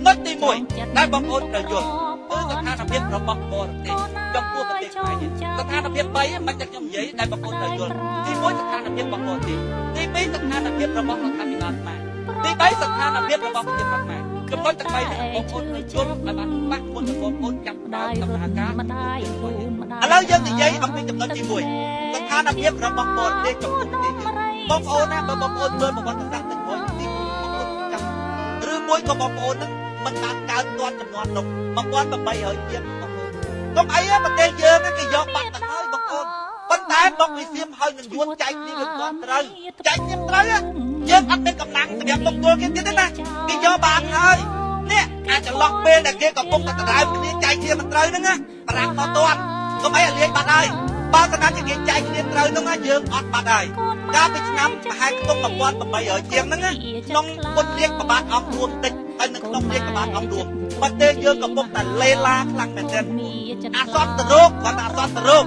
ចំណុចទី1ដែលបងប្អូនត្រូវយល់គឺស្ថានភាពរបស់បរទេសចំពោះប្រទេសខ្មែរយើងស្ថានភាព3មិនតែខ្ញុំនិយាយដែលបងប្អូនត្រូវយល់ទី1ស្ថានភាពរបស់បរទេសទី2ស្ថានភាពរបស់រដ្ឋាភិបាលខ្មែរទី3ស្ថានភាពរបស់ប្រជាជនខ្មែរចំណុចទាំង3នេះបងប្អូនត្រូវយល់ឲ្យបានច្បាស់មុននឹងបងប្អូនចាប់ផ្ដើមដំណើរការឥឡូវយើងនិយាយអំពីចំណុចទី1ស្ថានភាពរបស់បរទេសចំពោះប្រទេសយើងបងប្អូនណាបើបងប្អូនមើលប្រវត្តិសាស្ត្រទៅវិញទីបងប្អូនចាំឬមួយក៏បងប្អូនហ្នឹងមិនបានកើតទាន់ចំនួននោះ1800ទៀតបងប្អូនកុំអីប្រទេសយើងគេយកបាត់ទៅហើយបងប្អូនប៉ុន្តែមកវិសៀមហើយនឹងយួនចែកគ្នាវាមិនត្រូវចែកគ្នាត្រូវយើងអត់មានកម្លាំងសម្រាប់បុគ្គលគេទៀតទេណាគេយកបានហើយនេះអាចចន្លោះពេលដែលគេកំពុងតែដណ្ដើមគ្នាចែកគ្នាមិនត្រូវហ្នឹងណាបារាំងមកទាន់កុំអីលាយបាត់ហើយបើស្នាជាគេចែកគ្នាត្រូវហ្នឹងយើងអត់បាត់ហើយកាលពីឆ្នាំប្រហែលក្នុង1800ជាងហ្នឹងក្នុងពុទ្ធរាជប្របាទអង្គរួមតិចហើយនៅក្នុងរាជប្របាទអង្គរួមប្រទេសយើងកំពុងតែលេឡាខ្លាំងមែនទែនអសន្នរោគគាត់ថាអសន្នរោគ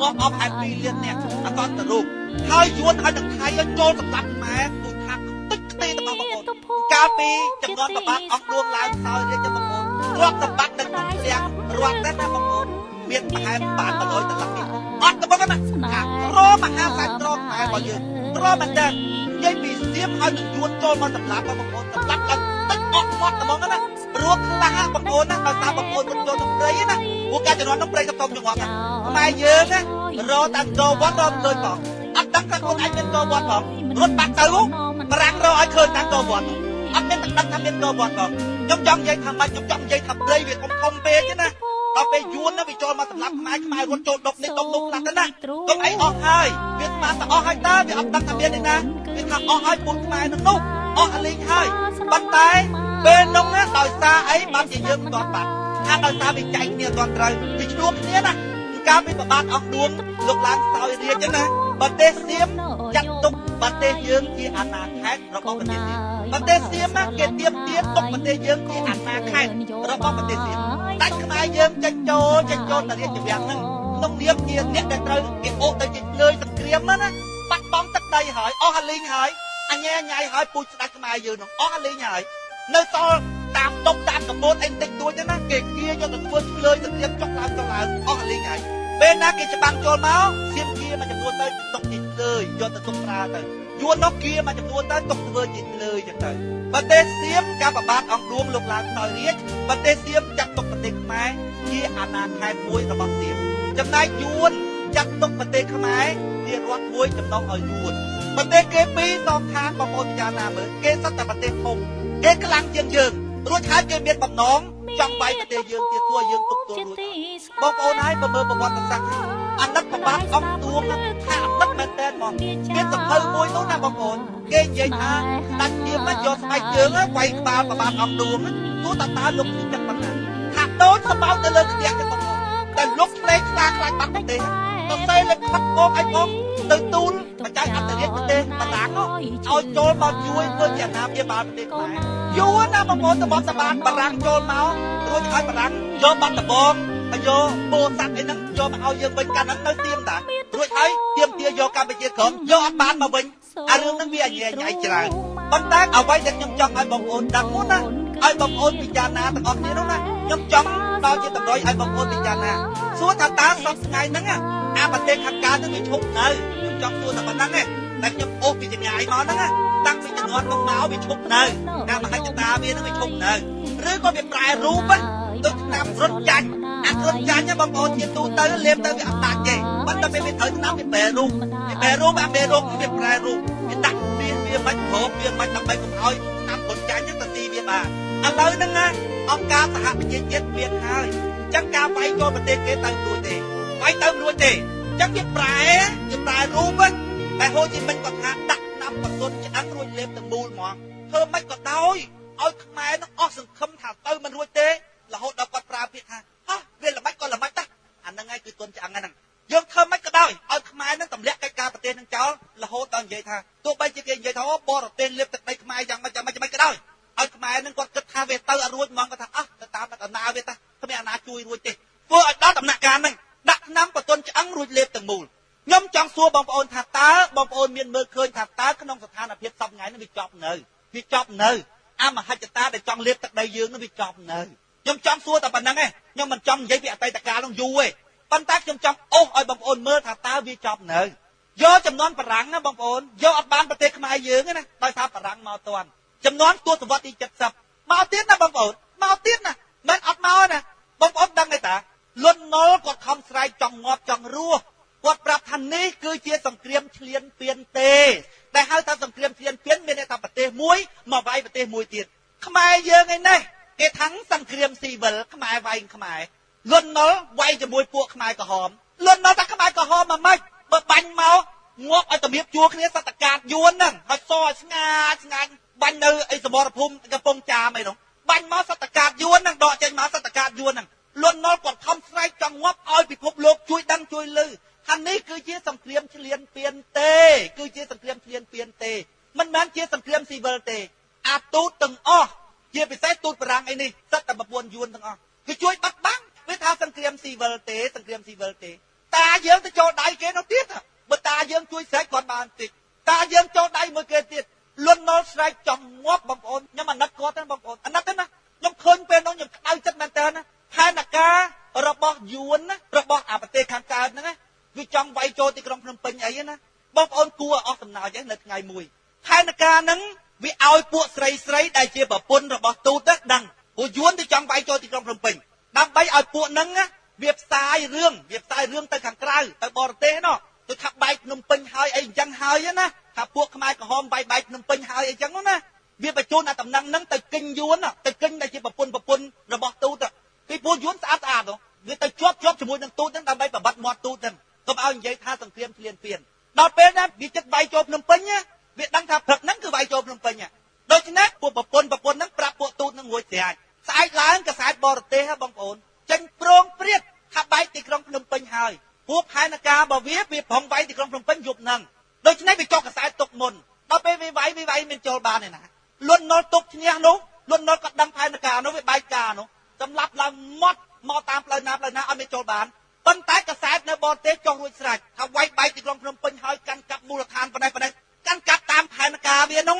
ងាប់អស់2លាននាក់អសន្នរោគហើយយួនហើយនឹងថៃចូលសម្លាប់ខ្មែរទូថាតិចខ្ទេរបស់បងប្អូនកាលពីចំនួនប្របាទអង្គរួមឡើងសោយរាជបងប្អូនទ្រព្យសម្បត្តិនៅក្នុងផ្ទះរត់តែណាបងប្អូនមានប្រហែលបាន100ដុល្លារទៀតអត់ទៅបងណាក្រមហាសាស្ត្រក្រខ្មែររបស់យើងក្រមែនតើនិយាយពីសៀមហើយនឹងយួនចូលមកសម្លាប់បងប្អូនសម្លាប់ដល់ទឹកអស់មាត់ហ្មងណាព្រោះខ្លះបងប្អូនណាដោយសារបងប្អូនមិនចូលក្នុងព្រៃណាពួកការជំនាន់ក្នុងព្រៃកំពុងញងប់ខ្មែរយើងណារកតាំងចូលវត្តរកឃើញផងអត់ដឹងថាខ្លួនឯងមានចូលវត្តផងរត់បាត់ទៅបារាំងរកឲ្យឃើញតាំងចូលវត្តអត់មានដឹងថាមានចូលវត្តផងខ្ញុំចង់និយាយថាម៉េចខ្ញុំចង់និយាយថាព្រៃវាធំពេកទេណាដល់ពេលយួនណាវាចូលមកសម្លាប់ខ្មែររត់ចូលដុកនេះដុកនោះខ្លះទៅណាកុំអីអស់ហើយវាស្មានតែអស់ហើយតើវាអត់ដឹងថាមានទេណាវាថាអស់ហើយពួកខ្មែរនឹងនោះអស់អលីងហើយប៉ុន្តែពេលនោះណាដោយសារអីបានជាយើងមិនទាន់បាត់ថាដោយសារវាចែកគ្នាទាន់ត្រូវវាឈ្លោះគ្នាណាកាលពីប្របាទអង្គឌួងលោកឡើងសោយរាជចឹងណាប្រទេសសៀមចាត់ទុកប្រទេសយើងជាអាណាខេត្តរបស់ប្រទេសសៀមប្រទេសសៀមគេទៀមទាទុកប្រទេសយើងជាអាណាខេត្តរបស់ប្រទេសសៀមដាច់ខ្មែរយើងចេញចូលទៅរាជវាំងហ្នឹងក្នុងនាមជាអ្នកដែលត្រូវគេអូទៅជាលើយសង្គ្រាមណាបាត់បង់ទឹកដីហើយអស់អាលីងហើយអញញ៉ៃហើយពូជស្ដេចខ្មែរយើងនោះអស់អាលីងហើយនៅសល់តាមតុកតាមកម្ពុជាអីតិចតួចទេណាគេគៀយកទៅធ្វើឆ្លើយសង្គ្រាមចុកឡើងអស់អាលីងហើយពេលណាគេច្បាំងចូលមកសៀមគៀមួយចំនួនទៅទុកជាលើយយកទៅទុកប្រើទៅយួននោះគៀមួយចំនួនទៅទុកធ្វើជាលើយចឹងទៅប្រទេសសៀមកាលប្របាទអង្គឌួងលោកឡើងសោយរាជប្រទេសសៀមចាត់ទុកប្រទេសខ្មែរជាអាណាខេត្តមួយរបស់សៀមចំណែកយួនចាត់ទុកប្រទេសខ្មែរជារដ្ឋមួយចំណុះឲ្យយួនប្រទេសគេពីរសងខាងបងប្អូនពិចារណាមើលគេសុទ្ធតែប្រទេសធំគេខ្លាំងជាងយើងរួចហើយគេមានបំណងចង់វាយប្រទេសយើងទៀតធ្វើយើងទុកទួលរួចបងប្អូនហើយបើមើលប្រវត្តិសាស្ត្រអាណិតប្របាទអង្គឌួងថាអាណិតមែនតើហ្មងមានសភៅមួយនោះណាបងប្អូនគេនិយាយថាដាច់ជាមកយកស្បែកជើងវាយក្បាលប្របាទអង្គឌួងទោះតើលោកនឹងចិត្តប៉ុណ្ណាថាដូចសបោតទៅលើក្តារទេបងប្អូនតែលោកផ្លេកខ្លាខ្លាចបាត់ប្រទេសទៅសេលេខផាត់បងអីបងទៅទូលបច្ច័យអន្តរជាតិប្រទេសបារាំងឲ្យចូលមកជួយធ្វើជាអាណាព្យាបាលប្រទេសខ្មែរយូរណាបងប្អូនទៅបត់សបានបារាំងចូលមករួចឲ្យបារាំងយកបាត់ដំបងហើយយកពោធិ៍សាត់អីហ្នឹងយកមកឲ្យយើងវិញកាលហ្នឹងនៅទៀមតារួចហើយទៀមទាយកកម្ពុជាក្រមយកអត់បានមកវិញអារឿងហ្នឹងវាអញ្ញែញ៉ៃច្រើនប៉ុន្តែអ្វីដែលខ្ញុំចង់ឲ្យបងប្អូនដឹងមុនណាឲ្យបងប្អូនពិចារណាទាំងអស់គ្នានោះណាខ្ញុំចង់ដល់ជាតម្រុយឲ្យបងប្អូនពិចារណាសួរថាតើសប្តាហ៍ថ្ងៃហ្នឹងអាប្រទេសខាងកើតនឹងវាឈប់នៅខ្ញុំចង់សួរតែប៉ុណ្្នឹងទេតែខ្ញុំអូសពីចម្ងាយមកហ្នឹងតាំងពីជំនាន់មកវាឈប់នៅតាមមហិច្ឆតាវាហ្នឹងវាឈប់នៅឬក៏វាប្រែរូបដូចតាមរត់ចាញ់អារត់ចាញ់បងប្អូនជាទូទៅលេបទៅវាអត់ដាច់ទេប៉ុន្តែពេលវាត្រូវឆ្នាំវាប្រែរូបវាប្រែរូបអាមេរូបវាប្រែរូបវាដាក់វាមិនព្រមវាមិនដើម្បីកុំឲ្យតាមរត់ចាញ់ហ្នឹងទៅទីវាបានឥឡូវហ្នឹងណាអង្គការសហប្រជាជាតិមានហើយអញ្ចឹងការវាយចូលប្រទេសគេទៅរួចទេវាយទៅរួចទេអញ្ចឹងវាប្រែរូបតែហូជីមិញគាត់ថាដាក់ឆ្នាំបសុនឆ្អឹងរួចលេបទៅមូលហ្មងធ្វើម៉េចក៏ដោយឲ្យខ្មែរនឹងអស់សង្ឃឹមថាទៅមិនរួចទេរហូតដល់គាត់ប្រើពាក្យថាវាល្មិចក៏ល្មិចដែរអាហ្នឹងហើយគឺទុនឆ្អឹងហ្នឹងយើងធ្វើម៉េចក៏ដោយឲ្យខ្មែរនឹងទម្លាក់កិច្ចការប្រទេសនឹងចោលរហូតដល់និយាយថាទោះបីជាគេនិយាយថាបរទេសលេបទឹកដីខ្មែរយ៉ាងម៉េចក៏ដោយឲ្យខ្មែរនឹងគាត់គិតថាវាទៅអត់រួចហ្មងគាត់ថាទៅតាមដំណើរវាតាគ្មានអាណាជួយរួចទេធ្វើឲ្យដល់ដំណាក់កាលហ្នឹងដាក់ឆ្នាំបតុនឆ្អឹងរួចលេបទាំងមូលខ្ញុំចង់សួរបងប្អូនថាតើបងប្អូនមានមើលឃើញថាតើក្នុងស្ថានភាពសពថ្ងៃនេះវាចប់នៅ មហិច្ឆតាដែលចង់លៀបទឹកដីយើងនឹងវាចប់នៅខ្ញុំចង់សួរតែប៉ុណ្្នឹងឯងខ្ញុំមិនចង់និយាយពីអតីតកាលនោះយូរទេប៉ុន្តែខ្ញុំចង់អូសឲ្យបងប្អូនមើលថាតើវាចប់នៅយកចំនួនបារាំងណាបងប្អូនយកអត់បានប្រទេសខ្មែរយើងណាដោយសារបារាំងមកតាន់ចំនួនទសវត្សរ៍ទី70មកទៀតណាបងប្អូនមកទៀតណាមិនអត់មកណាបងប្អូនដឹងទេតាលន់នល់គាត់ខំស្រែកចង់ងាប់ចង់រស់គាត់ប្រាប់ថានេះគឺជាសង្គ្រាមឈ្លានពានទេតែហៅថាសង្គ្រាមឈ្លានពានមានន័យថាប្រទេសមួយមកវាយប្រទេសមួយទៀតខ្មែរយើងឯនេះគេថាំងសង្គ្រាមស៊ីវិលខ្មែរវាយខ្មែរលន់នល់វាយជាមួយពួកខ្មែរក្រហមលន់នល់ថាខ្មែរក្រហមមកម៉េចបើបាញ់មកងាប់ឲ្យតម្រៀបជួរគ្នាសតកាតយួនហ្នឹងហើយសឲ្យស្ងាច់ស្ងាច់បាញ់នៅអីសមរភូមិកំពង់ចាមអីនោះបាញ់មកសតកាតយួនហ្នឹងដកចេញមកសតកាតយួនហ្នឹងលន់នល់គាត់ខំស្រែកចង់ងាប់ឲ្យពិភពលោកជួយដឹងជួយលឺថានេះគឺជាសង្គ្រាមឈ្លានពានទេគឺជាសង្គ្រាមឈ្លានពានទេមិនមែនជាសង្គ្រាមស៊ីវិលទេអាទូតទាំងអស់ជាពិសេសទូតបារាំងអីនេះសិតតែប្រពន្ធយួនទាំងអស់គឺជួយបាត់បាំងវាថាសង្គ្រាមស៊ីវិលទេសង្គ្រាមស៊ីវិលទេតាយើងទៅចូលដៃគេនោះទៀតបើតាយើងជួយស្រែកគាត់បានតិចតាយើងចូលដៃមួយគេទៀតលន់នល់ស្រែកចង់ងាប់បងប្អូនខ្ញុំអាណិតគាត់ទេបងប្អូនអាណិតទេណាខ្ញុំឃើញពេលនោះខ្ញុំក្តៅចិត្តមែនតើណាផែនការរបស់យួនណារបស់អាប្រទេសខាងកើតហ្នឹងណាវាចង់វាយចូលទីក្រុងភ្នំពេញអីណាបងប្អូនគួរអស់សំណើចនៅថ្ងៃមួយផែនការហ្នឹងវាឲ្យពួកស្រីស្រីដែលជាប្រពន្ធរបស់ទូតដឹងពួកយួនទៅចង់វាយចូលទីក្រុងភ្នំពេញដើម្បីឲ្យពួកហ្នឹងវាផ្សាយរឿងទៅខាងក្រៅទៅបរទេសណោះទៅថាបែកភ្នំពេញហើយអីអញ្ចឹងហើយណាថាពួកខ្មែរក្រហមបែកភ្នំពេញហើយអីអញ្ចឹងណាវាបញ្ជូនអាតំណែងហ្នឹងទៅគិញយួនទៅគិញដែលជាប្រពន្ធរបស់ទូតពីពួកយួនស្អាតវាទៅជាប់ជាមួយនឹងទូតហ្នឹងដើម្បីប្របាត់មាត់ទូតហ្នឹងកុំឲ្យនិយាយថាសង្គ្រាមឈ្លានពានដល់ពេលណាវាចិត្តវាយចូលភ្នំពេញវាដឹងថាព្រឹកហ្នឹងគឺវាយចូលភ្នំពេញដូច្នេះពួកប្រពន្ធហ្នឹងប្រាប់ពួកទូតហ្នឹងរួចស្រេចស្អែកឡើងកសែតបរទេសបងប្អូនចេញប្រងព្រាតថាបែកទីក្រុងភ្នំពេញហើយពួកផែនការរបស់វាប្រងវាយទីក្រុងភ្នំពេញយប់ហ្នឹងដូច្នេះវាចុះកសែតទុកមុនដល់ពេលវាវាយមិនចូលបានទេណាលន់នល់ទុកឈ្នះនោះលន់នល់ក៏ដឹងផែនការនោះវាបែកការនោះសម្លាប់ឡើងម៉ត់មកតាមផ្លូវណាឲ្យមានចូលបានប៉ុន្តែកសែតនៅបរទេសចុះរួចស្រេចថាវាយបែកទីក្រុងភ្នំពេញហើយកាន់កាប់មូលដ្ឋានប៉ុណ្ណេះកាន់កាប់តាមផែនការវានោះ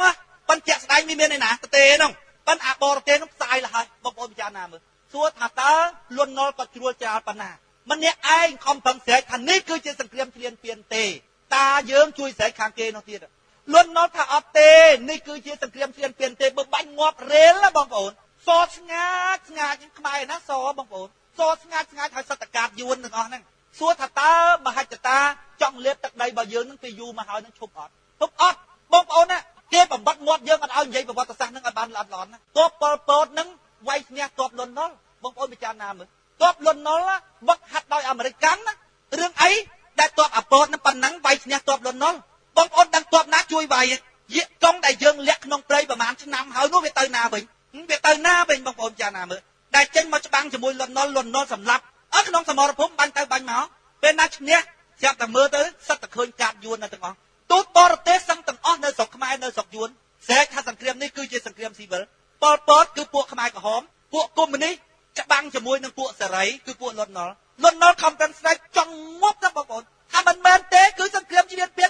ប៉ុន្តែជាក់ស្ដែងមានឯណាទេនោះប៉ុន្តែអាបរទេសនោះផ្សាយលហើយបងប្អូនពិចារណាមើលសួរថាតើលន់នល់ក៏ជ្រួលច្រាលប៉ុណ្ណាម្នាក់ឯងខំប្រឹងស្រែកថានេះគឺជាសង្គ្រាមឈ្លានពានទេតាយើងជួយស្រែកខាងគេនោះទៀតលន់នល់ថាអត់ទេនេះគឺជាសង្គ្រាមឈ្លានពានទេបើបាញ់ងាប់រេលណាបងប្អូនសស្ងាត់ខ្មែរណាសបងប្អូនសស្ងាត់ហើយសតកាតយួនទាំងអស់ហ្នឹងសួរថាតើមហិច្ឆតាចង់លេបទឹកដីរបស់យើងនឹងពីយូរមកហើយនឹងឈប់អត់បងប្អូនណាគេបំបត្តិមាត់យើងអត់ឲ្យនិយាយប្រវត្តិសាស្ត្រហ្នឹងឲ្យបានល្អិតល្អន់ណាទ័ពប៉ុលពតហ្នឹងវាយឈ្នះទ័ពលន់នល់បងប្អូនពិចារណាមើលទ័ពលន់នល់វឹកហាត់ដោយអាមេរិកណារឿងអីដែលទ័ពអាពតហ្នឹងប៉ុណ្ណឹងវាយឈ្នះទ័ពលន់នល់បងប្អូនដឹងទ័ពណាជួយវាយយៈកងដែលយើងលាក់ក្នុងព្រៃប្រហែលឆ្នាំហើយនោះវាទៅណាវិញបងប្អូនពិចារណាមើលដែលចេញមកច្បាំងជាមួយលន់នល់សម្លាប់ở ក្នុងសមរភូមិបាញ់ទៅបាញ់មកពេលណាឈ្នះស្រាប់តែមើលទៅសិតតែឃើញកាតយួននៅទាំងអស់ទូតបរទេសសឹងទាំងអស់នៅស្រុកខ្មែរនៅស្រុកយួនស្រែកថាសង្គ្រាមនេះគឺជាសង្គ្រាមស៊ីវិលប៉ុលពតគឺពួកខ្មែរក្រហមពួកកុម្មុយនីសច្បាំងជាមួយនឹងពួកសេរីគឺពួកលន់នល់ខំប្រឹងស្រែកចង់ងប់ណាបងប្អូនថាមិនមែនទេគឺសង្គ្រាមឈ្លានពាន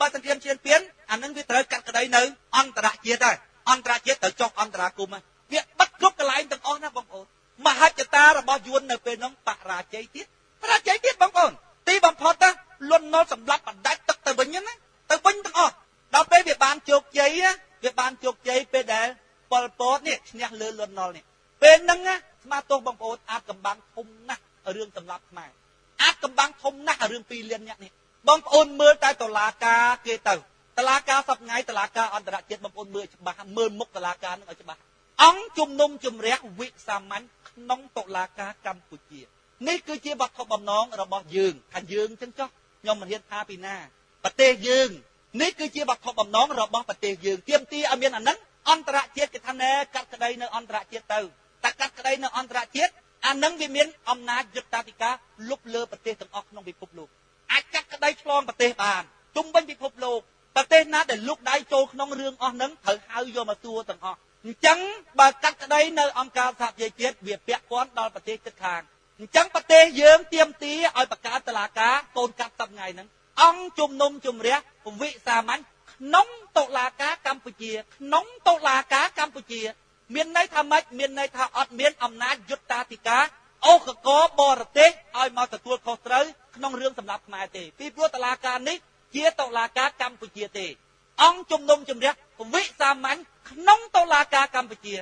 បើសង្គ្រាមឈ្លានពានអានឹងវាត្រូវកាត់ក្តីនៅអន្តរជាតិហើយអន្តរជាតិទៅចុះអន្តរាគមន៍វាបិទគ្រប់កន្លែងទាំងអស់ណាបងប្អូនមហិច្ឆតារបស់យួននៅពេលនោះបរាជ័យទៀតបងប្អូនទីបំផុតណាលន់នល់សម្លាប់បណ្ដាច់ទឹកទៅវិញណាទៅវិញទាំងអស់ដល់ពេលវាបានជោគជ័យពេលដែលប៉ុលពតនេះឈ្នះលើលន់នល់នេះពេលហ្នឹងស្មាទោសបងប្អូនអាចកំបាំងធំណាស់រឿងសម្លាប់ខ្មែរអាចកំបាំងធំណាស់រឿង2លានអ្នកនេះបងប្អូនមើលតែតុលាការគេទៅតុលាការសប្ថ្ងៃតុលាការអន្តរជាតិបងប្អូនមើលច្បាស់មើលមុខតុលាការនឹងឲ្យច្បាស់អង្គជំនុំជម្រះវិសាមញ្ញក្នុងតុលាការកម្ពុជានេះគឺជាវត្ថុបំណងរបស់យើងថាយើងចឹងចុះខ្ញុំមិនហ៊ានថាពីណាប្រទេសយើងនេះគឺជាវត្ថុបំណងរបស់ប្រទេសយើងទាមទារឲ្យមានអានឹងអន្តរជាតិគេថាណែកាត់ក្តីនៅអន្តរជាតិទៅតែកាត់ក្តីនៅអន្តរជាតិអានឹងវាមានអំណាចយុត្តាធិការលុបលើប្រទេសទាំងអស់ក្នុងពិភពលោកអាចកាត់ក្តីឆ្លងប្រទេសបានជុំវិញពិភពលោកប្រទេសណាដែលលុកដៃចូលក្នុងរឿងអស់ហ្នឹងត្រូវហៅយកមកសួរទាំងអស់អញ្ចឹងបើកាត់ក្តីនៅអង្គការសហប្រជាជាតិវាពាក់ព័ន្ធដល់ប្រទេសជិតខាងអញ្ចឹងប្រទេសយើងទាមទារឲ្យបង្កើតតុលាការកូនកាត់សប្ថ្ងៃហ្នឹងអង្គជំនុំជម្រះវិសាមញ្ញខ นงโตลากากัมพูชีนงโตลากากัมพูชีเมียนในทำไมเมียนในท่าอดเมียนอำนาจยุติธิกาเอาขกบอระเตเอามาตะตัวเขาเตยนองเรื่องสำหรับมาเตปีพวตลาการนี้เจียโตลากากัมพูชีเตองจุมนมจุมเรียกวิสามันนงโตลากากัมพูชี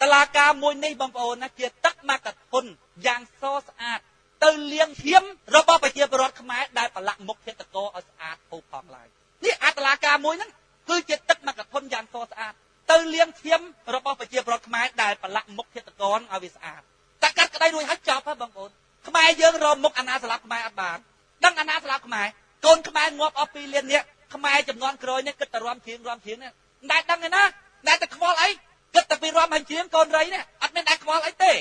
ตลากามวยในบางปอนนะเจียตักมากัดคนอย่างโซสะอาดเตเลียงเทียมระบอบไปเจียบรอดขมายได้ปลักมกเทตโกเอาสะอาดผูกพองลายนี่อัตลากามวยนั้นคือเจียตักมากัดคนอย่างโซสะอาดเตเลียงเทียมระบอบไปเจียบรอดขมายได้ปลักมกเทตโกเอาวิสะอาดแต่กัดก็ได้ด้วยฮัจจอบพระบางปอนขมายเยอะรอมกอนาสลับขมายอัดบานดังอนาสลับขมายโกนขมายงบอปีเลียนเนี่ยขมายจำนวนกรอยเนี่ยก็แต่รวมเทียงเนี่ยได้ดังไงนะได้แต่ขวอะไรก็แต่ไปรวมหันเทียงกรไรเนี่ยอัดไม่ได้ขวอะไรเต้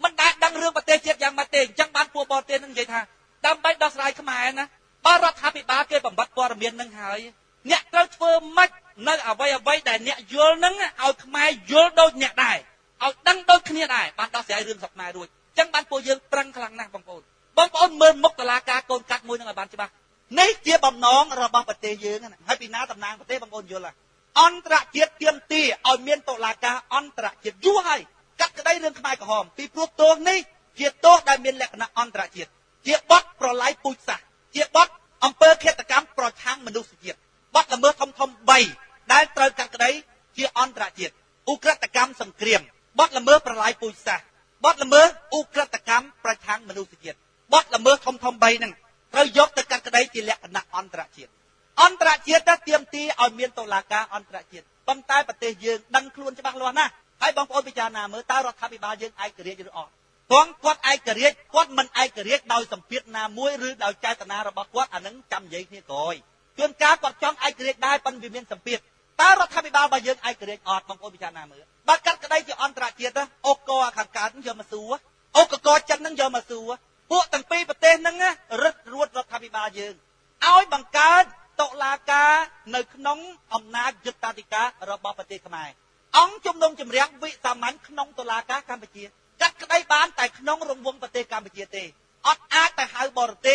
มันได้ดังเรื่องประเทศเจียอย่างมาเตงจังบ้านปัวบอเตนั่งใหญ่ท่าดำไปดอกสลายขมายนะบารัฐาปิบาเกบำบัดปอระเมียนนั่งหายเนี่ยเราเฟิร์มมัดนั่งเอาไว้แต่เนี่ยโยนนั่งเอาขมายโยนโดนเนี่ยได้เอาดังโดนเนี่ยได้บ้านดอกเสียเรื่องสับมาด้วยจังบ้านปัวยังปรังคลังนะบางปอนเมินมกตลากาโกนกัดมวยนั่งบ้านใช่ปะในเจียบำน้องเราบางประเทศยืงนะให้ปีน้าตำนานประเทศบางปอนโยนละอันตรเจียเตรียมตีเอาเมียนโตลากาอันตรเจียยั่วให้กัดก็ได้เรื่องขมายกับหอมปีพวกตัวนี้เจียโตได้เมียนแหลกนะอันตรเจียเจียบดปลอไลปุยสะเจียบดอำเภอเขตกรรมปลอช้างมนุษย์เจียบดละเมอทอมใบได้เติมกัดก็ได้เจียอันตรเจียอุกฤษกรรมสังเกรียมบดละเมอปลอไลปุยสะบดละเมออุกฤษกรรมปลอช้างมนุษย์เจียบดละเมอทอมใบนั่งเรายกแต่กัดก็ได้เจียแหลกนะอันตรเจียอันตรเจียถ้าเตรียมตีเอาเมียนโตลากาอันตรเจียบำใต้ประเทศยืงดังครวนจะบักล้วนนะให้บางคนพิจารณาเมื่อตารัฐบิบาลยืงไอกระเรียจะออกกองกวดไอกระเรียกวดมันไอกระเรียโดยสัมผัสนามวยหรือโดยใจตนาระบกวดอันนั้นจำยัยนี่ก่อยจนการกดจ้องไอกระเรียได้ปันวิเมียนสัมผัสตารัฐบิบาลบายืงไอกระเรียออกบางคนพิจารณาเมื่อบัดกัดกระไดจะอันตรเจียนะโอกอขังการนั่งเยอะมาสู้โอกกอจันนั่งเยอะมาสู้พวกตั้งปีประเทศนั่งนะรัฐรวดรัฐบิบาลยืงเอาไอ้บังการตกลากาในขนมอำนาจยุติธิการระบอบประเทศขมายองจุ่มนงจุ่มเรียงวิสามันขนมตลากากัมพูชีกัดกระไดบ้านแต่ขนมรวงประเทศกัมพูชีเตอดอาแต่หายบอร์เต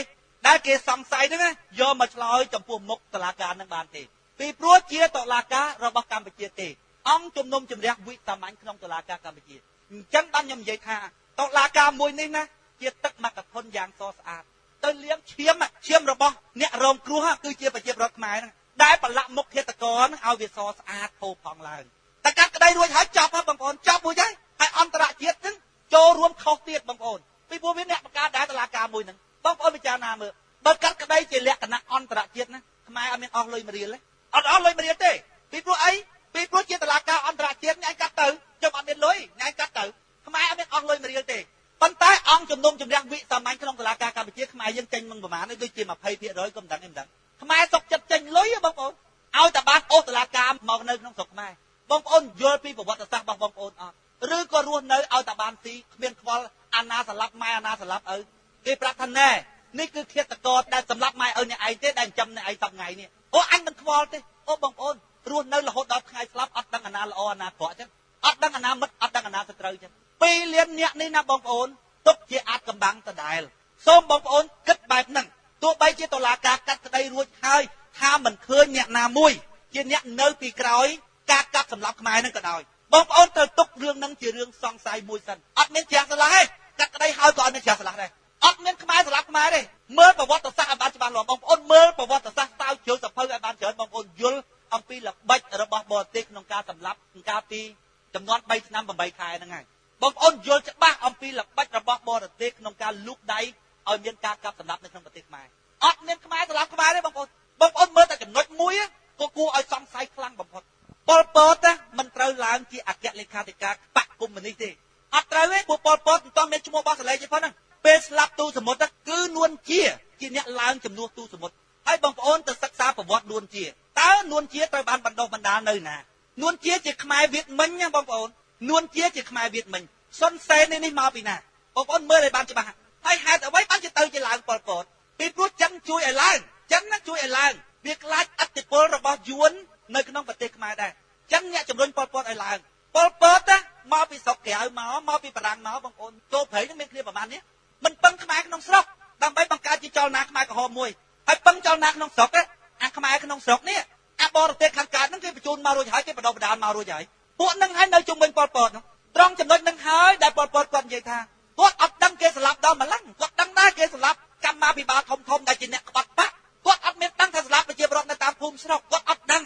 ได้เกสองไซด์นั่นไงยอมมาชลอยจำพวกมกตลาการนั่งบ้านเตปีพรัวเชียตลาการะบอบกัมพูชีเตองจุ่มนงจุ่มเรียงวิสามันขนมตลากากัมพูชีจังบ้านยำใหญ่ท่าตลากามวยนี่นะเจียตักมากับคนอย่างซอสอาดเตเลี้ยงเชียมระบอบเนี่ยรองครัวคือเจียไปเจียรถไม้นั่นได้ปละมกเทตกรเอาเวซอสอาดโผพองลายแต่กัดก็ได้ด้วยหายจับครับบางคนจับมวยใช่ให้อันตรเจียดนึงโจรวมเขาเตียดบางคนปีพวกนี้เนี่ยประกาศได้ตลาดการมวยหนึ่งบางคนพิจารณาเมื่อบังกัดก็ได้เจริญกันนะอันตรเจียดนะทำไมเอาเมียนออกเลยมาเรียนเลยเอาเลยมาเรียนเต้ปีพวกไอ้ปีพวกเจียตลาดการอันตรเจียดไงกัดตื่นจะมาเรียนเลยไงกัดตื่นทำไมเอาเมียนออกเลยมาเรียนเต้ปันใต้องจุ่มนมจุ่มเรียงวิสามันขนมตลาดการการไปเจียดทำไมยังเจงมึงประมาณนี้ด้วยเจียมาเพย์เพียร้อยกำดังเอ็มดังทำไมสกจัดเจงเลยบางคนเอาแต่บ้านโอตลาการมองเนินน้องสกไม่บางคนโยนปีประวัติศาสตร์บางคนหรือก็รู้เนยเอาแต่บ้านสีเมียนควอลอาณาสลับไม้อาณาสลับที่ประทันแน่นี่คือเทตกรได้สำลับไม้เนี่ยไอ้เจ๊ได้จำในไอ้ตับไงเนี่ยโอ้อันมันควอลเต้โอ้บางคนรู้เนยละหดดอกไงสลับอัดดังอาณาละออาณาขอจังอัดดังอาณามัดอัดดังอาณาสตรีจังปีเลี้ยนเนี่ยนี่นะบางคนตกเจียอัดกำบังตะได้ส้มบางคนกัดแบบนั่งตัวใบเจตลากากัดได้รู้ให้ถ้ามันเคยเนี่ยนามวยเจียเนี่ยเนื้อปีกร้อยกากัดสำหรับขมายนั่นก็ได้บางคนเติร์ตกเรื่องนั่งเจียเรื่องซองไซมวยสันอัดเมียนเจียสละให้กัดได้หายก่อนเมียนเจียสละได้อัดเมียนขมายสลับขมายได้เมื่อประวัติศาสตร์บานจบานหลอกบางคนเมื่อประวัติศาสตร์เต้าเฉียวสะเพออบานเฉินบางคนยุลอัมพีหลักใบระบบบอติกนองการสำหรับกาปีจำนวนใบน้ำใบคายนั่งไงบางคนยุลจะบ้าอัมพีหลักใบระบบบอติกนองการลุกได้เอาเมียนการกับสำหรับในทางประเทศขมายอัดเมียนขมายสลับขมายได้บางคนเมื่อแต่กับนกมวยก็กูเอาซองไซคลังบางคนปอลปอดนะมันเตาล้างที่อักเกเลขาติกาปะกุมมันนี่สิอัตราเว้ยพวกปอลปอดต้องมีชั่วโมงบ้าสลายเฉพาะนั่งเป็นสลับตู้สมุดนะคือนวลเจียที่เนี่ยล้างจำนวนตู้สมุดให้บางคนจะศึกษาประวัตินวลเจียตานวลเจียตระบานบรรดาบรรดาเลยนะนวลเจียจะขมายเวียดมันยังบางคนนวลเจียจะขมายเวียดมันส้นเซนนี่มาปีน่ะบางคนเมื่อไรบ้านจะมาให้หาแต่ไว้บ้านจะเตยจะล้างปอลปอดปีพวกจังช่วยไอ้ล้างจังนั่งช่วยไอ้ล้างเบียกลายอัติปอลระบาดยวนในขนมประเทศขมายได้จังเนี่ยจำนวนปอลปอดไอ้ล้างปอลปอดนะมาปีศกแก้วมาปีปรังมาบางคนโจเผยนั่นเป็นเคลียร์ประมาณนี้มันปังขมายขนมสกดำไปบังการจีเจ้านาขมายกับหอมวยไอ้ปังเจ้านาขนมสกนะขมายขนมสกเนี่ย បរទេសខាងកើតហ្នឹងគេបញ្ជូនមករួចហើយគេបណ្ដុះបណ្ដាលមករួចហើយពួកហ្នឹងហើយនៅជុំវិញប៉ុលពតហ្នឹងត្រង់ចំណុចហ្នឹងហើយដែលប៉ុលពតគាត់និយាយថាគាត់អត់ដឹងគេស្លាប់ដល់ម្លឹងគាត់ដឹងដែរគេស្លាប់កម្មាភិបាលធំធំដែលជាអ្នកក្បត់បាក់គាត់អត់មានដឹងថាស្លាប់ប្រជាពលរដ្ឋនៅតាមភូមិស្រុកគាត់អត់ដឹង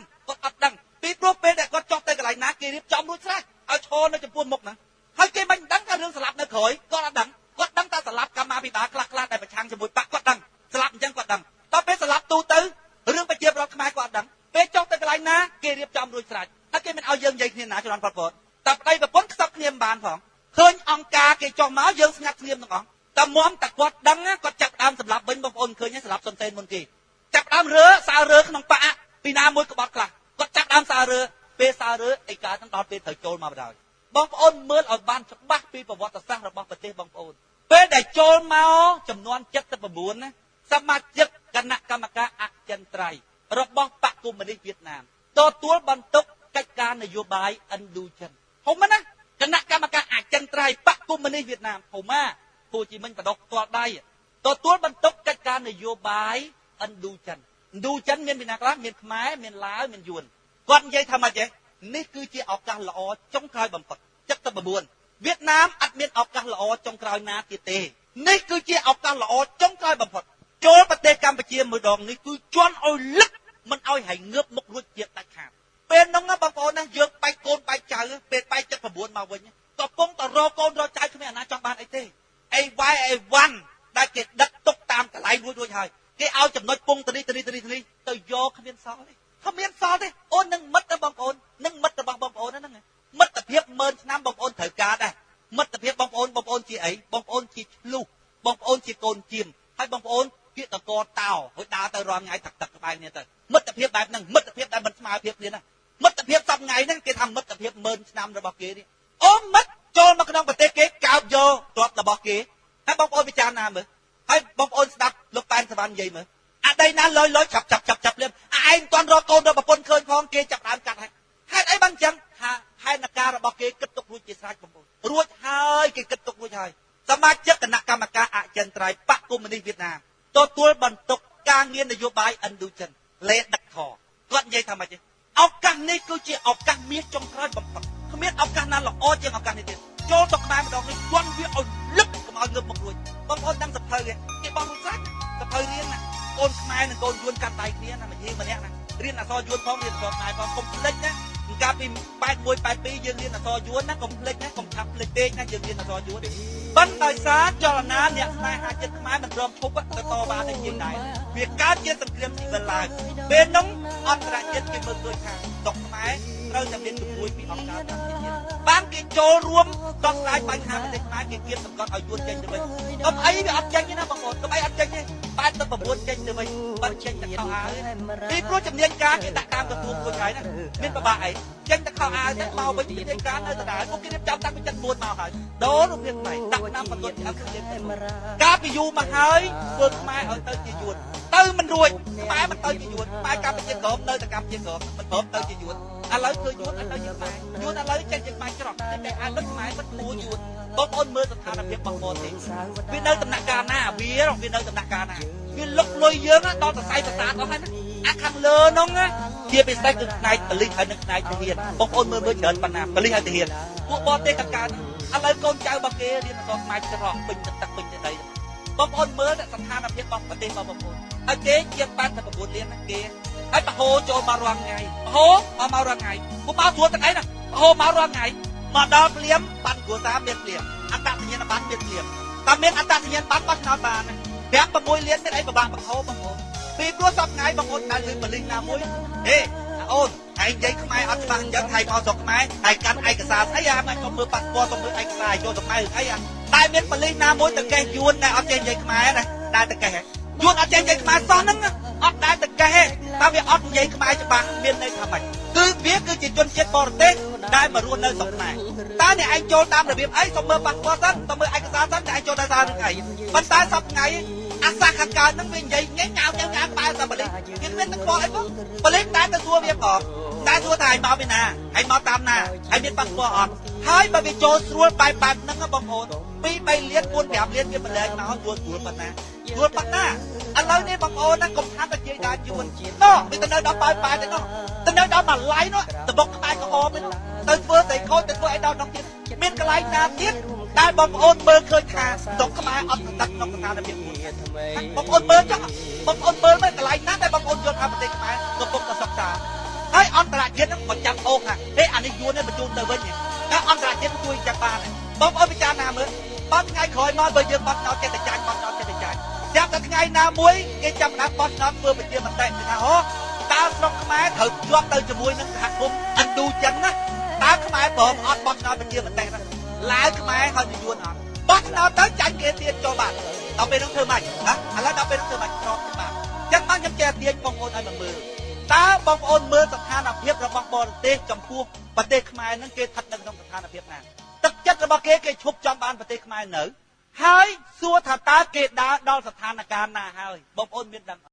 ពីព្រោះពេលដែលគាត់ចុះទៅកន្លែងណាគេរៀបចំរួចស្រេចឲ្យឈរនៅចំពោះមុខហ្នឹងហើយគេមិនដឹងថារឿងស្លាប់នៅក្រោយគាត់អត់ដឹងគាត់ដឹងតែស្លាប់កម្មាភិបាលខ្លះៗដែលប្រឆាំងជាមួយបាក់គាត់ដឹងស្លាប់អញ្ចឹងគាត់ដឹងដល់ពេលស្លាប់ទូទៅរឿងប្រជាពលរដ្ឋខ្មែរគាត់អត់ដឹងពេលចុះទៅកន្លែងណាគេរៀបចំរួចស្រេចហើយគេមិនឲ្យយើងនិយាយគ្នាណាច្រើនប៉ុលពតតែប្តីប្រពន្ធខ្សឹបគ្នាមិនបានផងឃើញអង្គការគេចុះមកយើងស្ងាត់ស្ងៀមទាំងអស់តែមុំតែគាត់ដឹងគាត់ចាប់ដើមសម្លាប់វិញបងប្អូនឃើញស្លាប់សុនសេនមុនគេចាប់ដើមរើសើរើក្នុងបាក់ពីណាមួយក្បត់ខ្លះគាត់ចាប់ដើមសើរើពេលសើរើអីកើតហ្នឹងដល់ពេលត្រូវចូលមកបណ្ដោយបងប្អូនមើលឲ្យបានច្បាស់ពីប្រវត្តិសាស្ត្ររបស់ប្រទេសបងប្អូនពេលដែលចូលមកចំនួន79ណាសមាជិកគណៈកម្មការអចិន្ត្រៃយ៍របស់បកកុម្មុយនីសវៀតណាមទទួលបន្ទុកកិច្ចការនយោបាយឥណ្ឌូចិនហុំណាគណៈកម្មការអចិន្ត្រៃយ៍បកកុម្មុយនីសវៀតណាមហុំណាពូជីមិញបដកផ្ទាល់ដៃទទួលបន្ទុកកិច្ចការនយោបាយឥណ្ឌូចិនឥណ្ឌូចិនមានពីណាខ្លះមានខ្មែរមានឡាវមានយួនគាត់និយាយថាម៉េចទេនេះគឺជាឱកាសល្អចុងក្រោយបំផុត79វៀតណាមអត់មានឱកាសល្អចុងក្រោយណាទៀតទេនេះគឺជាឱកាសល្អចុងក្រោយបំផុតចូលប្រទេសកម្ពុជាមួយដងនេះគឺជន់ឲ្យលឹកមិនឲ្យហើយងើបមុខរួចជាដាច់ខាតពេលហ្នឹងបងប្អូនណាយើងបែកកូនបែកចៅពេលបែក79មកវិញកំពុងតែរកកូនរកចៅគ្មានអាណាចង់បានអីទេអីវ៉ៃអីវ៉ាន់ដែលគេដឹកទុកតាមកន្លែងរួចហើយគេឲ្យចំណុចពងទៅយកគ្មានសល់ទេគ្មានសល់ទេអូននឹងមិត្តបងប្អូននឹងមិត្តរបស់បងប្អូនហ្នឹងមិត្តភាព10000ឆ្នាំបងប្អូនត្រូវការដែរមិត្តភាពបងប្អូនជាអីបងប្អូនជាឆ្លុះបងប្អូនជាកូនជាមហើយបងប្អូនគៀកតកតោហើយដើរទៅរាល់ថ្ងៃទឹកក្បែរគ្នាទៅមិត្តភាពបែបហ្នឹងមិត្តភាពដែលមិនស្មើភាពគ្នាណាមិត្តភាពសប្ថ្ងៃហ្នឹងគេថាមិត្តភាព10000ឆ្នាំរបស់គេនេះអូមិត្តចូលមកក្នុងប្រទេសគេកោបយកទ្រព្យរបស់គេហើយបងប្អូនពិចារណាមើលហើយបងប្អូនស្ដាប់លោកប៉ែនសវណ្ណនិយាយមើលអាដីណាលយចាប់លៀមឯងមិនទាន់រកកូនរកប្រពន្ធឃើញផងគេចាប់ដើមកាត់ហើយហេតុអីបានអញ្ចឹងថាហេតុនការរបស់គេគិតទុករួចជាស្រេចបងប្អូនរួចហើយគេគិតទុករួចហើយសមាជិកគណៈកម្មការអចិន្ត្រៃយ៍បកកុម្មុយនីសវៀតណាមទទួលបន្ទុកការងារនយោបាយឥណ្ឌូចិនលេដឹកថគាត់និយាយថាម៉េចទេឱកាសនេះគឺជាឱកាសមាសចុងក្រោយបំផុតគ្មានឱកាសណាល្អជាងឱកាសនេះទៀតចូលទៅខ្មែរម្ដងនេះជន់វាឲ្យលឹកកុំឲ្យងើបមករួចបងប្អូនដឹងសភៅទេគេបោះរួចស្រេចសភៅរៀនណាកូនខ្មែរនិងកូនយួនកាត់ដៃគ្នាណាម្នាក់ណារៀនអក្សរយួនផងរៀនអក្សរខ្មែរផងកុំភ្លេចណាកាលពី81 82យើងរៀនអក្សរយួនណាកុំភ្លេចណាកុំឆាប់ភ្លេចពេកណាយើងរៀនអក្សរយួនប៉ុន្តែដោយសារចលនាអ្នកស្នេហាចិត្តខ្មែរមិនព្រមឈប់ទៅតវ៉ានឹងយើងដែរវាកើតជាសង្គ្រាមស៊ីវិលឡើងពេលនោះអន្តរជាតិគេមើលឃើញថាស្រុកខ្មែរត្រូវតែមានជំនួយពីអង្គការសហប្រជាជាតិបានគេចូលរួមដោះស្រាយបញ្ហាប្រទេសខ្មែរគេគៀបសង្កត់ឲ្យយួនចេញទៅវិញកុំអីវាអត់ចេញទេណាបងប្អូនកុំអីអត់ចេញទេ89ចេញទៅវិញបាត់ចេញតែខោអាវពីព្រោះជំនាញការគេដាក់តាមក្រសួងខ្លួនហើយណាមានប្របាក់អីចេញតែខោអាវទៅមកវិញជំនាញការនៅដដែលពួកគេរៀបចំតាំងពី79មកហើយដូររូបភាពថ្មីដាក់តាមបន្ទុកអត់គ្នាកាលពីយូរមកហើយធ្វើខ្មែរឲ្យទៅជាយួនទៅមិនរួចខ្មែរមិនទៅជាយួនខ្មែរកម្ពុជាក្រមនៅតែកម្ពុជាក្រមមិនព្រមទៅជាយួនឥឡូវធ្វើយួនឲ្យទៅជាខ្មែរយួនឥឡូវចេញជាខ្មែរច្រកតែតែអាចដឹកខ្មែរមិនគួរយួនបងប្អូនមើលស្ថានភាពបងប្អូនទេវានៅដំណាក់កាលណាវានៅដំណាក់កាលណាវាលុកលុយយើងដល់សរសៃប្រសាទអស់ហើយណាអាខាងលើនោះជាពិសេសគឺផ្នែកប៉ូលីសហើយនិងផ្នែកទាហានបងប្អូនមើលច្រើនប៉ុណ្ណាប៉ូលីសហើយទាហានពួកបរទេសកកើតឥឡូវកូនចៅរបស់គេរៀនអក្សរខ្មែរច្រកពេញទឹកពេញដីបងប្អូនមើលស្ថានភាពរបស់ប្រទេសរបស់បងប្អូនហើយគេជា89លានណាគេហើយបហោចូលមករាល់ថ្ងៃបហោមករាល់ថ្ងៃពួកមកស្រួលទាំងអីណាបហោមករាល់ថ្ងៃមកដល់ភ្លាមបានគ្រួសារមានភ្លាមអត្តសញ្ញាណប័ណ្ណមានភ្លាមតែមានអត្តសញ្ញាណប័ណ្ណបោះឆ្នោតបានណា5 6លានមានអីពិបាកបហោបងប្អូនពីព្រោះសពថ្ងៃបងប្អូនដែលលើប៉ូលីសណាមួយហេអូនឯងនិយាយខ្មែរអត់ច្បាស់អញ្ចឹងហើយមកស្រុកខ្មែរហើយកាន់ឯកសារស្អីអាមិនក៏មើលប៉ាសពតទៅមើលឯកសារចូលស្រុកខ្មែរអីអាតែមានប៉ូលីសណាមួយតកេះយួនដែលអត់ចេះនិយាយខ្មែរណាដែលតកេះយួនអត់ចេះនិយាយខ្មែរសោះហ្នឹងអត់ដែលតកេះទេតែវាអត់និយាយខ្មែរច្បាស់មានន័យថាម៉េចគឺវាគឺជាជនជាតិបរទេសដែលមករស់នៅស្រុកខ្មែរតើអ្នកឯងចូលតាមរបៀបអីសូមមើលប៉ាសពតសិនសូមមើលឯកសារសិនតែឯងចូលដោយសារនឹងអីប៉ុន្តែសប្ថ្ងៃអាសាខាងកើតហ្នឹងវានិយាយញ៉ែញ៉ៅបែរតែប៉ូលីសគេមានទឹកខ្វល់អីផងប៉ូលីសតែទៅសួរវាផងតែសួរថាឯងមកពីណាឯងមកតាមណាឯងមានប៉ាសពតអត់ហើយបើវាចូលស្រួលបែបហ្នឹងបងប្អូន2 3លាន4 5លានវាបលែងមកស្រួលប៉ុណ្ណាស្រួលប៉ុណ្ណា ឥឡូវនេះបងប្អូនណាកុំថាតែនិយាយដើរយួនណោះវាទៅនៅដល់បាយទៅណោះទៅនៅដល់បន្លៃនោះតបុកក្បែរក្រហមទៅទៅធ្វើតែខូចទៅធ្វើឲ្យដល់ដល់ទៀតមានកន្លែងណាទៀតដែលបងប្អូនមើលឃើញថាស្រុកខ្មែរអត់ស្ដេចក្នុងស្ថានភាពមួយបងប្អូនមើលចុះបងប្អូនមើលមើលកន្លែងណាដែលបងប្អូនយល់ថាប្រទេសខ្មែរកំពុងតែសុខសាហើយអន្តរជាតិហ្នឹងក៏ចាំអូសថាហេអានេះយួននេះបញ្ជូនទៅវិញតែអន្តរជាតិជួយចាំបានបងប្អូនពិចារណាមើលបើថ្ងៃក្រោយមកបើយើងបោះឆ្នោតចិត្តចាញ់បោះឆ្នោតចិត្តចាញ់ចាប់តែថ្ងៃណាមួយគេចាប់ដើមបោះឆ្នោតធ្វើប្រជាមតិថាហ៎តើស្រុកខ្មែរត្រូវជាប់ទៅជាមួយនឹងសហគមន៍ឥណ្ឌូចិនណាតើខ្មែរព្រមអត់បោះឆ្នោតប្រជាមតិណាឡាវខ្មែរហើយទៅយួនអត់បោះឆ្នោតទៅចាញ់គេទៀតចូលបាត់ដល់ពេលនោះធ្វើម៉េចណាឥឡូវដល់ពេលនោះធ្វើម៉េចឆ្នោតបាត់ចឹងបានខ្ញុំចេះទាញបងប្អូនឲ្យមកមើលតើបងប្អូនមើលស្ថានភាពរបស់បរទេសចំពោះប្រទេសខ្មែរនឹងគេស្ថិតនៅក្នុងស្ថានភាពណាទឹកចិត្តរបស់គេឈប់ចង់បានប្រទេសខ្មែរនៅហើយសួរថាតើគេដើរដល់ស្ថានភាពណាហើយបងប្អូនមានដឹង